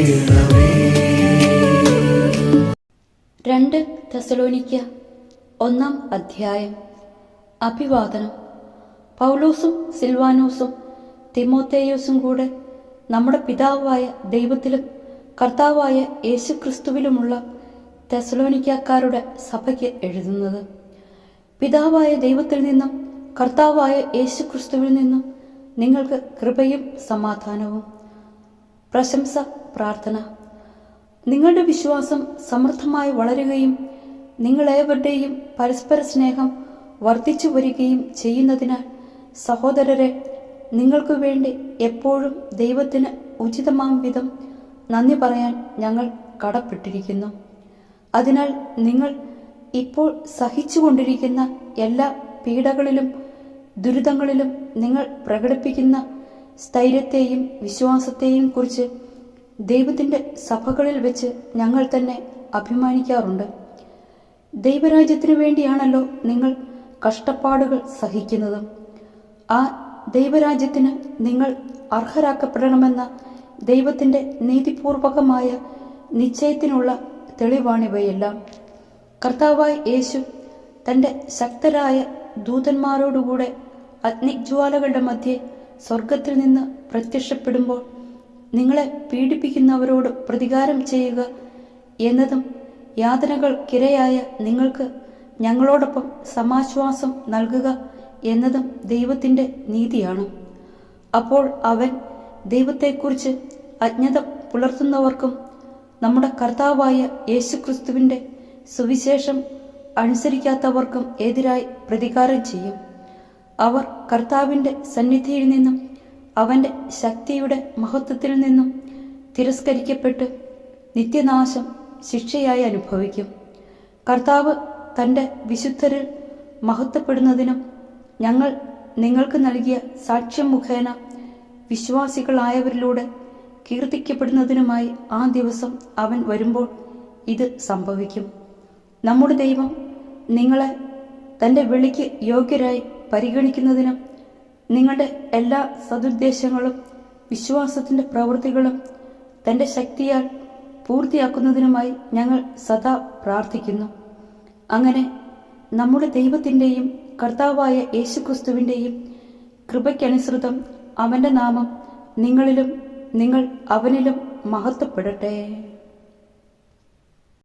2 തെസ്സലോനിക്യ 1-ാം അധ്യായം. അഭിവാദനം. പൗലോസും സിൽവാനോസും തിമോത്തേയോസും കൂടെ നമ്മുടെ പിതാവായ ദൈവത്തിലും കർത്താവായ യേശുക്രിസ്തുവിലുമുള്ള തെസ്സലോനിക്കാരുടെ സഭയ്ക്ക് എഴുതുന്നത്. പിതാവായ ദൈവത്തിൽ നിന്നും കർത്താവായ യേശുക്രിസ്തുവിൽ നിന്നും നിങ്ങൾക്ക് കൃപയും സമാധാനവും. പ്രശംസ, പ്രാർത്ഥന. നിങ്ങളുടെ വിശ്വാസം സമൃദ്ധമായി വളരുകയും നിങ്ങളേവരുടെയും പരസ്പര സ്നേഹം വർദ്ധിച്ചു വരികയും ചെയ്യുന്നതിനാൽ സഹോദരരെ, നിങ്ങൾക്ക് വേണ്ടി എപ്പോഴും ദൈവത്തിന് ഉചിതമാം വിധം നന്ദി പറയാൻ ഞങ്ങൾ കടപ്പെട്ടിരിക്കുന്നു. അതിനാൽ നിങ്ങൾ ഇപ്പോൾ സഹിച്ചുകൊണ്ടിരിക്കുന്ന എല്ലാ പീഡകളിലും ദുരിതങ്ങളിലും നിങ്ങൾ പ്രകടിപ്പിക്കുന്ന സ്ഥൈര്യത്തെയും വിശ്വാസത്തെയും കുറിച്ച് ദൈവത്തിൻ്റെ സഭകളിൽ വെച്ച് ഞങ്ങൾ തന്നെ അഭിമാനിക്കാറുണ്ട്. ദൈവരാജ്യത്തിനു വേണ്ടിയാണല്ലോ നിങ്ങൾ കഷ്ടപ്പാടുകൾ സഹിക്കുന്നത്. ആ ദൈവരാജ്യത്തിന് നിങ്ങൾ അർഹരാക്കപ്പെടണമെന്ന ദൈവത്തിൻ്റെ നീതിപൂർവകമായ നിശ്ചയത്തിനുള്ള തെളിവാണിവയെല്ലാം. കർത്താവായ യേശു തൻ്റെ ശക്തരായ ദൂതന്മാരോടുകൂടെ അഗ്നിജ്വാലകളുടെ മധ്യേ സ്വർഗത്തിൽ നിന്ന് പ്രത്യക്ഷപ്പെടുമ്പോൾ നിങ്ങളെ പീഡിപ്പിക്കുന്നവരോട് പ്രതികാരം ചെയ്യുക എന്നതും യാതനകൾക്കിരയായ നിങ്ങൾക്ക് ഞങ്ങളോടൊപ്പം സമാശ്വാസം നൽകുക എന്നതും ദൈവത്തിൻ്റെ നീതിയാണ്. അപ്പോൾ അവൻ ദൈവത്തെക്കുറിച്ച് അജ്ഞത പുലർത്തുന്നവർക്കും നമ്മുടെ കർത്താവായ യേശുക്രിസ്തുവിൻ്റെ സുവിശേഷം അനുസരിക്കാത്തവർക്കും എതിരായി പ്രതികാരം ചെയ്യും. അവർ കർത്താവിൻ്റെ സന്നിധിയിൽ നിന്നും അവൻ്റെ ശക്തിയുടെ മഹത്വത്തിൽ നിന്നും തിരസ്കരിക്കപ്പെട്ട് നിത്യനാശം ശിക്ഷയായി അനുഭവിക്കും. കർത്താവ് തൻ്റെ വിശുദ്ധരിൽ മഹത്വപ്പെടുന്നതിനും ഞങ്ങൾ നിങ്ങൾക്ക് നൽകിയ സാക്ഷ്യം മുഖേന വിശ്വാസികളായവരിലൂടെ കീർത്തിക്കപ്പെടുന്നതിനുമായി ആ ദിവസം അവൻ വരുമ്പോൾ ഇത് സംഭവിക്കും. നമ്മുടെ ദൈവം നിങ്ങളെ തൻ്റെ വിളിക്ക് യോഗ്യരായി പരിഗണിക്കുന്നതിനും നിങ്ങളുടെ എല്ലാ സദുദ്ദേശങ്ങളും വിശ്വാസത്തിൻ്റെ പ്രവൃത്തികളും തൻ്റെ ശക്തിയാൽ പൂർത്തിയാക്കുന്നതിനുമായി ഞങ്ങൾ സദാ പ്രാർത്ഥിക്കുന്നു. അങ്ങനെ നമ്മുടെ ദൈവത്തിൻ്റെയും കർത്താവായ യേശുക്രിസ്തുവിൻ്റെയും കൃപയ്ക്കനുസൃതം അവൻ്റെ നാമം നിങ്ങളിലും നിങ്ങൾ അവനിലും മഹത്വപ്പെടട്ടെ.